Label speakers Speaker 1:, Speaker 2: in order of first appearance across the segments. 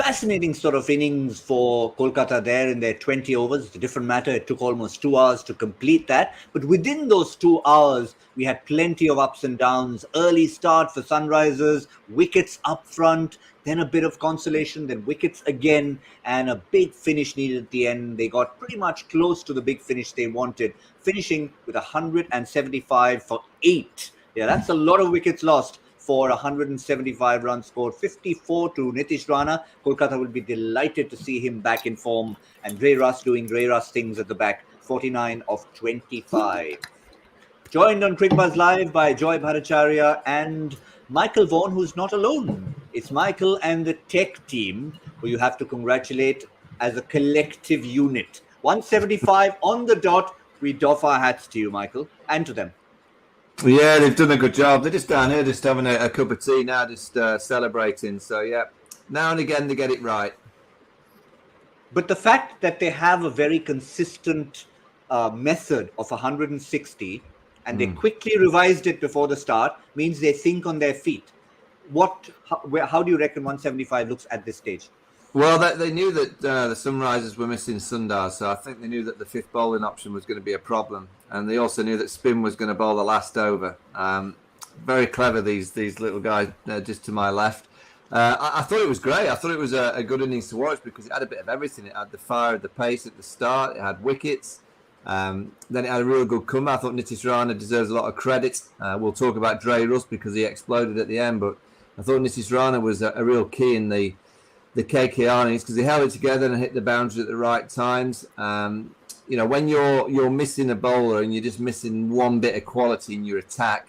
Speaker 1: fascinating sort of innings for Kolkata there in their 20 overs. It's a different matter. It took almost 2 hours to complete that. But within those 2 hours, we had plenty of ups and downs. Early start for Sunrisers, wickets up front, then a bit of consolation, then wickets again, and a big finish needed at the end. They got pretty much close to the big finish they wanted, finishing with 175 for 8. Yeah, that's a lot of wickets lost for 175 runs scored, 54 to Nitish Rana. Kolkata will be delighted to see him back in form. And Ray Russ doing Ray Russ things at the back, 49 of 25. Joined on Cricbuzz Live by Joy Bhattacharjya and Michael Vaughan, who's not alone. It's Michael and the tech team who you have to congratulate as a collective unit. 175 on the dot. We doff our hats to you, Michael, and to them.
Speaker 2: Yeah, they've done a good job. They're just down here, just having a cup of tea now, just celebrating. So, yeah, now and again they get it right.
Speaker 1: But the fact that they have a very consistent method of 160 and they quickly revised it before the start means they think on their feet. How do you reckon 175 looks at this stage?
Speaker 2: Well, they knew that the Sunrisers were missing Sundar, so I think they knew that the fifth bowling option was going to be a problem. And they also knew that spin was going to bowl the last over. Very clever, these little guys just to my left. I thought it was great. I thought it was a good innings to watch because it had a bit of everything. It had the fire, the pace at the start. It had wickets. Then it had a real good comeback. I thought Nitish Rana deserves a lot of credit. We'll talk about Dre Russ because he exploded at the end. But I thought Nitish Rana was a real key in the KKR innings because he held it together and hit the boundary at the right times. When you're missing a bowler and you're just missing one bit of quality in your attack,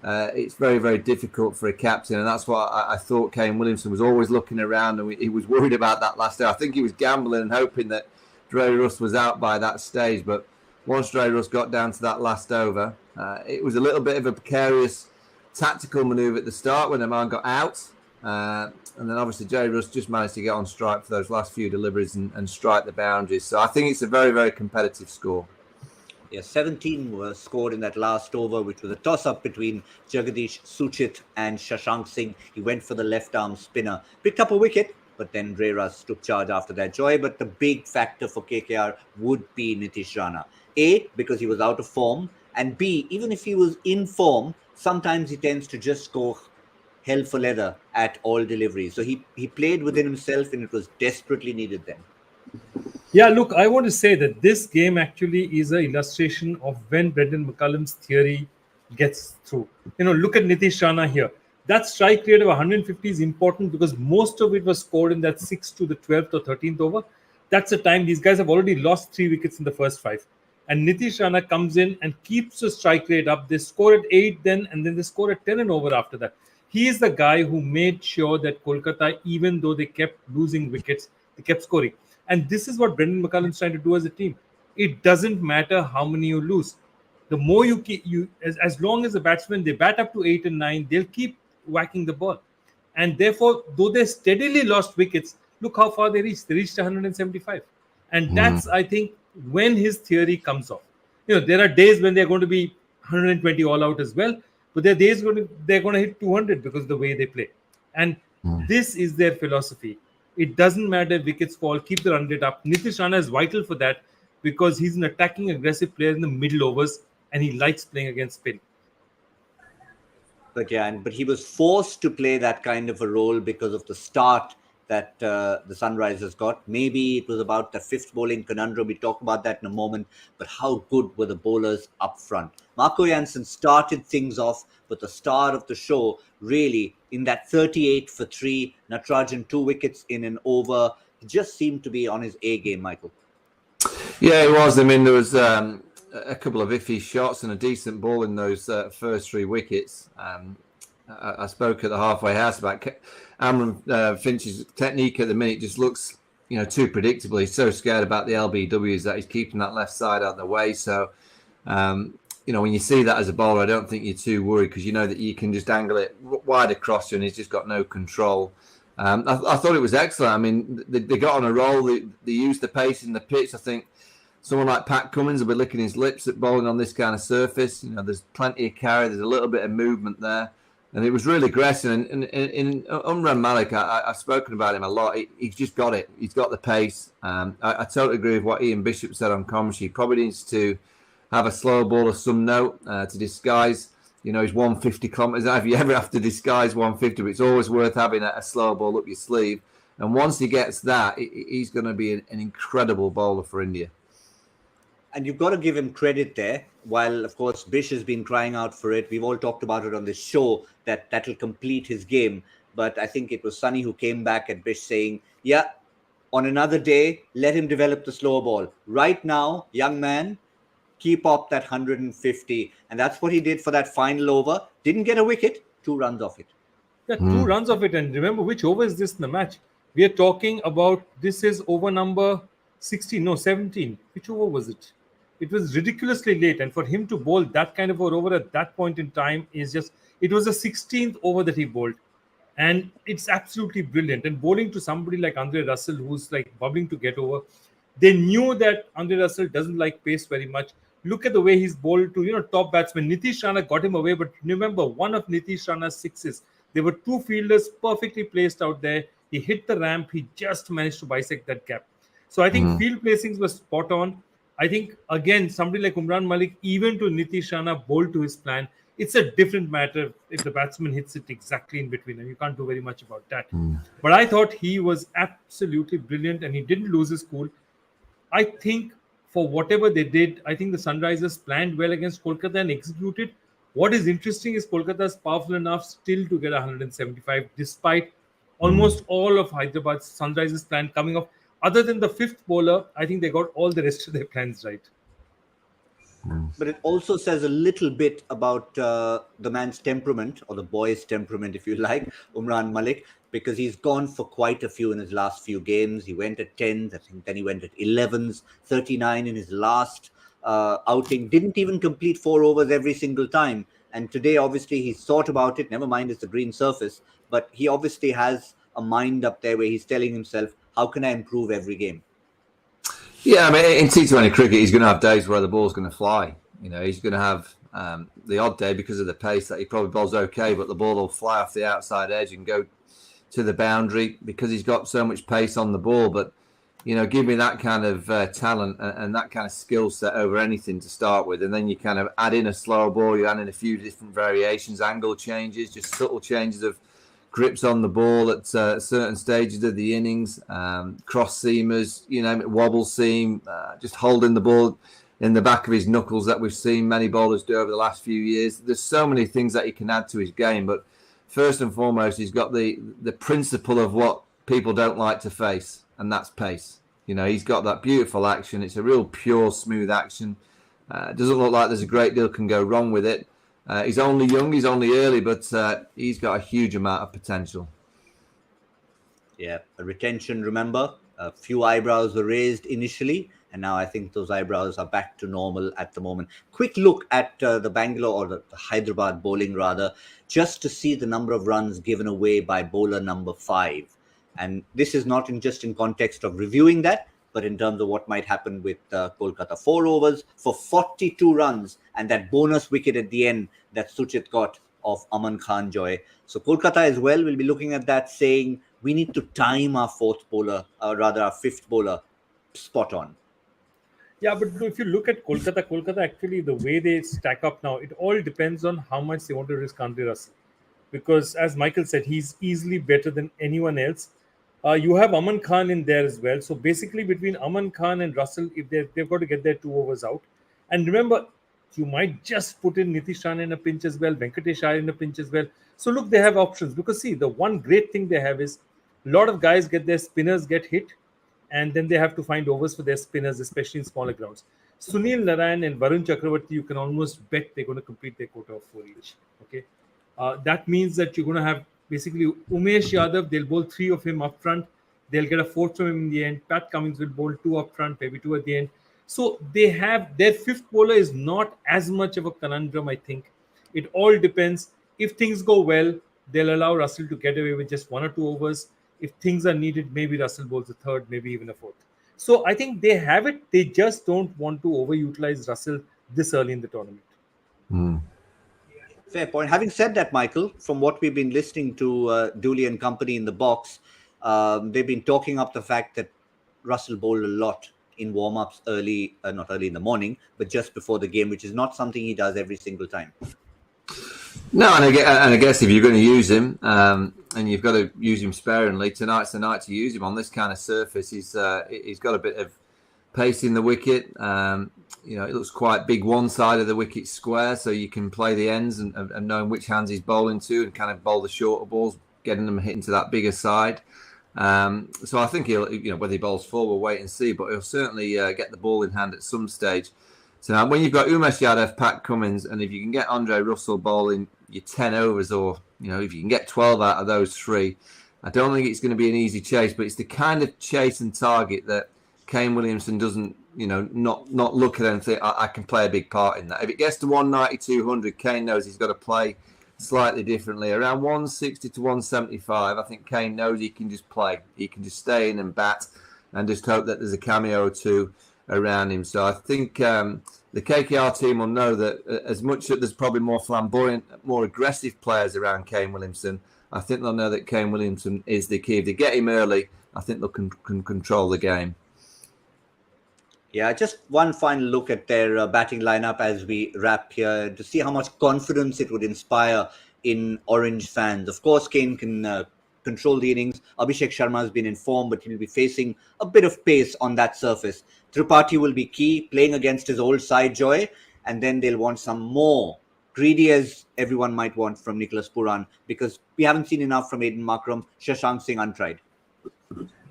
Speaker 2: it's very, very difficult for a captain. And that's what I thought Kane Williamson was always looking around and he was worried about that last day. I think he was gambling and hoping that Dre Russ was out by that stage. But once Dre Russ got down to that last over, it was a little bit of a precarious tactical manoeuvre at the start when the man got out. And then obviously Dre Russ just managed to get on strike for those last few deliveries and strike the boundaries. So I think it's a very, very competitive score.
Speaker 1: Yeah, 17 were scored in that last over, which was a toss-up between Jagadish Suchit and Shashank Singh. He went for the left-arm spinner. Picked up a wicket, but then Ray Russ took charge after that. Joy, but the big factor for KKR would be Nitish Rana. A, because he was out of form. And B, even if he was in form, sometimes he tends to just go hell for leather at all deliveries. So he played within himself and it was desperately needed then.
Speaker 3: Yeah, look, I want to say that this game actually is an illustration of when Brendan McCullum's theory gets through. Look at Nitish Rana here. That strike rate of 150 is important because most of it was scored in that 6th to the 12th or 13th over. That's the time these guys have already lost 3 wickets in the first 5. And Nitish Rana comes in and keeps the strike rate up. They score at 8 then, and then they score at 10 and over after that. He is the guy who made sure that Kolkata, even though they kept losing wickets, they kept scoring. And this is what Brendan McCullum is trying to do as a team. It doesn't matter how many you lose. The more you keep, as long as the batsmen, they bat up to 8 and 9, they'll keep whacking the ball. And therefore, though they steadily lost wickets, look how far they reached. They reached 175. And that's, I think, when his theory comes off. There are days when they're going to be 120 all out as well. But there are days they're going to hit 200 because of the way they play. And this is their philosophy. It doesn't matter if wickets fall, keep the run rate up. Nitish Rana is vital for that because he's an attacking, aggressive player in the middle overs and he likes playing against spin.
Speaker 1: But he was forced to play that kind of a role because of the start that the Sunrisers got. Maybe it was about the fifth bowling conundrum. We talk about that in a moment. But how good were the bowlers up front? Marco Jansen started things off, but the star of the show really in that 38 for 3, Natarajan 2 wickets in an over, just seemed to be on his A game, Michael.
Speaker 2: Yeah, it was. I mean, there was a couple of iffy shots and a decent ball in those first 3 wickets. I spoke at the halfway house about Amran Finch's technique at the minute. Just looks, too predictable. He's so scared about the LBWs that he's keeping that left side out of the way. So, when you see that as a bowler, I don't think you're too worried because you know that you can just angle it wide across you and he's just got no control. I thought it was excellent. I mean, they got on a roll. They used the pace in the pitch. I think someone like Pat Cummins will be licking his lips at bowling on this kind of surface. There's plenty of carry. There's a little bit of movement there. And it was really aggressive. And in Umran Malik, I've spoken about him a lot. He's just got it. He's got the pace. I totally agree with what Ian Bishop said on commentary. He probably needs to have a slow ball of some note to disguise, his 150 kilometres. If you ever have to disguise 150, but it's always worth having a slow ball up your sleeve. And once he gets that, he's going to be an incredible bowler for India.
Speaker 1: And you've got to give him credit there. While, of course, Bish has been crying out for it. We've all talked about it on this show that'll complete his game. But I think it was Sunny who came back at Bish saying, yeah, on another day, let him develop the slow ball. Right now, young man, keep up that 150. And that's what he did for that final over. Didn't get a wicket, 2 runs off it.
Speaker 3: Yeah, 2 runs off it. And remember, which over is this in the match? We are talking about, this is over number 16, no, 17. Which over was it? It was ridiculously late. And for him to bowl that kind of an over at that point in time is just, it was the 16th over that he bowled. And it's absolutely brilliant. And bowling to somebody like Andre Russell, who's like bubbling to get over, they knew that Andre Russell doesn't like pace very much. Look at the way he's bowled to, top batsmen. Nitish Rana got him away, but remember, one of Nitish Rana's sixes, there were 2 fielders perfectly placed out there. He hit the ramp. He just managed to bisect that gap. So I think field placings were spot on. I think, again, somebody like Umran Malik, even to Nitish Rana, bowled to his plan. It's a different matter if the batsman hits it exactly in between, and you can't do very much about that. But I thought he was absolutely brilliant, and he didn't lose his cool. I think for whatever they did, I think the Sunrisers planned well against Kolkata and executed. What is interesting is Kolkata is powerful enough still to get 175, despite almost all of Hyderabad's Sunrisers plan coming off. Other than the 5th bowler, I think they got all the rest of their plans right.
Speaker 1: But it also says a little bit about the man's temperament, or the boy's temperament, if you like, Umran Malik, because he's gone for quite a few in his last few games. He went at 10s, I think, then he went at 11s, 39 in his last outing. Didn't even complete 4 overs every single time. And today, obviously, he's thought about it. Never mind, it's a green surface. But he obviously has a mind up there where he's telling himself, how can I improve every game?
Speaker 2: Yeah, I mean, in T20 cricket, he's going to have days where the ball's going to fly. He's going to have the odd day because of the pace that he probably bowls okay, but the ball will fly off the outside edge and go to the boundary because he's got so much pace on the ball. But, give me that kind of talent and that kind of skill set over anything to start with. And then you kind of add in a slower ball, you add in a few different variations, angle changes, just subtle changes of grips on the ball at certain stages of the innings, cross seamers, wobble seam, just holding the ball in the back of his knuckles that we've seen many bowlers do over the last few years. There's so many things that he can add to his game, but first and foremost, he's got the principle of what people don't like to face, and that's pace. He's got that beautiful action. It's a real pure, smooth action. It doesn't look like there's a great deal can go wrong with it. He's only young, he's only early, but he's got a huge amount of potential.
Speaker 1: Yeah, a retention, remember, a few eyebrows were raised initially, and now I think those eyebrows are back to normal at the moment. Quick look at the Bangalore, or the Hyderabad bowling rather, just to see the number of runs given away by bowler number 5. And this is not just in context of reviewing that, but in terms of what might happen with Kolkata. 4 overs for 42 runs and that bonus wicket at the end that Suchit got of Aman Khan Joy. So Kolkata as well will be looking at that saying, we need to time our 4th bowler, or rather our 5th bowler, spot on.
Speaker 3: Yeah, but if you look at Kolkata actually, the way they stack up now, it all depends on how much they want to risk Andre Russell. Because as Michael said, he's easily better than anyone else. You have Aman Khan in there as well. So basically between Aman Khan and Russell, if they've got to get their 2 overs out. And remember, you might just put in Nitish Rana in a pinch as well, Venkatesh Iyer in a pinch as well. So look, they have options. Because see, the one great thing they have is a lot of guys get their spinners get hit, and then they have to find overs for their spinners, especially in smaller grounds. Sunil Narayan and Varun Chakravarti, you can almost bet they're going to complete their quota of 4 each. Okay, that means that you're going to have basically Umesh Yadav, they'll bowl 3 of him up front. They'll get a 4th from him in the end. Pat Cummins will bowl 2 up front, maybe 2 at the end. So they have their 5th bowler is not as much of a conundrum, I think. It all depends. If things go well, they'll allow Russell to get away with just 1 or 2 overs. If things are needed, maybe Russell bowls a 3rd, maybe even a 4th. So I think they have it. They just don't want to overutilize Russell this early in the tournament.
Speaker 1: Fair point. Having said that, Michael, from what we've been listening to Dooley and company in the box, they've been talking up the fact that Russell bowled a lot in warm-ups early, not early in the morning, but just before the game, which is not something he does every single time.
Speaker 2: No, and I guess if you're going to use him, and you've got to use him sparingly, tonight's the night to use him on this kind of surface. He's got a bit of pace in the wicket. It looks quite big one side of the wicket square, so you can play the ends and knowing which hands he's bowling to and kind of bowl the shorter balls, getting them hitting to that bigger side. So I think he'll, whether he bowls full, we'll wait and see, but he'll certainly get the ball in hand at some stage. So when you've got Umesh Yadav, Pat Cummins, and if you can get Andre Russell bowling your 10 overs, or if you can get 12 out of those three, I don't think it's going to be an easy chase, but it's the kind of chase and target that Kane Williamson doesn't, not look at and think, I can play a big part in that. If it gets to 190, 200, Kane knows he's got to play slightly differently. Around 160 to 175, I think Kane knows he can just play. He can just stay in and bat and just hope that there's a cameo or two around him. So I think the KKR team will know that as much as there's probably more flamboyant, more aggressive players around Kane Williamson, I think they'll know that Kane Williamson is the key. If they get him early, I think they'll can control the game.
Speaker 1: Yeah, just one final look at their batting lineup as we wrap here to see how much confidence it would inspire in Orange fans. Of course, Kane can control the innings. Abhishek Sharma has been informed, but he'll be facing a bit of pace on that surface. Tripathi will be key, playing against his old side, Joy, and then they'll want some more, greedy as everyone might want from Nicholas Puran, because we haven't seen enough from Aiden Markram, Shashank Singh untried.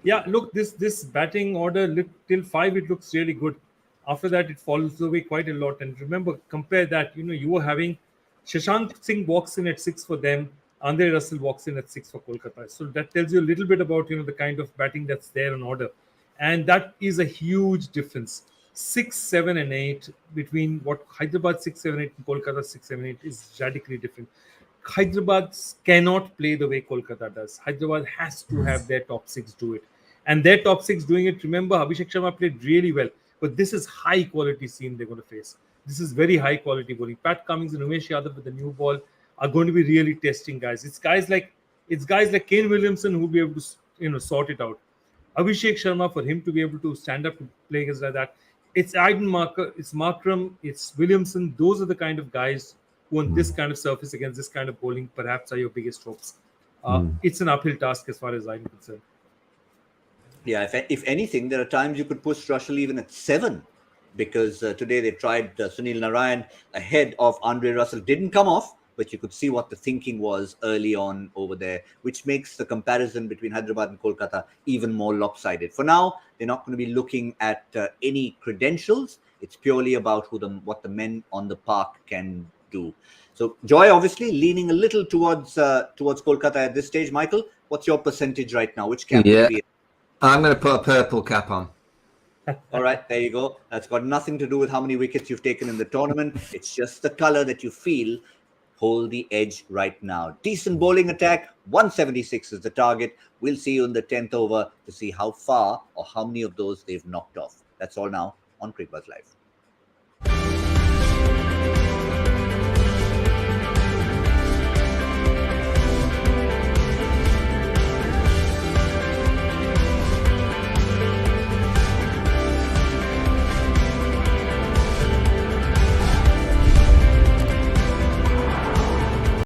Speaker 3: Yeah, look, this batting order till 5, it looks really good. After that, it falls away quite a lot. And remember, compare that. You were having Shashank Singh walks in at 6 for them. Andre Russell walks in at 6 for Kolkata. So that tells you a little bit about the kind of batting that's there on order, and that is a huge difference. 6, 7, and 8 between what Hyderabad 6, 7, 8 and Kolkata 6, 7, 8 is radically different. Hyderabad cannot play the way Kolkata does. Hyderabad has to have their top 6 do it. And their top 6 doing it, remember, Abhishek Sharma played really well. But this is high quality scene they're going to face. This is very high quality bowling. Pat Cummins and Umesh Yadav with the new ball are going to be really testing guys. It's guys like Kane Williamson who will be able to sort it out. Abhishek Sharma, for him to be able to stand up to play against like that. It's Aiden Marker, it's Markram, it's Williamson. Those are the kind of guys who on this kind of surface against this kind of bowling perhaps are your biggest hopes. It's an uphill task as far as I'm concerned.
Speaker 1: Yeah, if anything, there are times you could push Russell even at 7, because today they tried Sunil Narayan ahead of Andre Russell. Didn't come off, but you could see what the thinking was early on over there, which makes the comparison between Hyderabad and Kolkata even more lopsided. For now, they're not going to be looking at any credentials. It's purely about what the men on the park can do. So Joy obviously leaning a little towards Kolkata at this stage. Michael, what's your percentage right now? Which camp would be in?
Speaker 2: I'm going to put a purple cap on.
Speaker 1: All right, there you go. That's got nothing to do with how many wickets you've taken in the tournament. It's just the color that you feel hold the edge right now. Decent bowling attack. 176 is the target. We'll see you in the 10th over to see how far or how many of those they've knocked off. That's all now on Cricbuzz Live.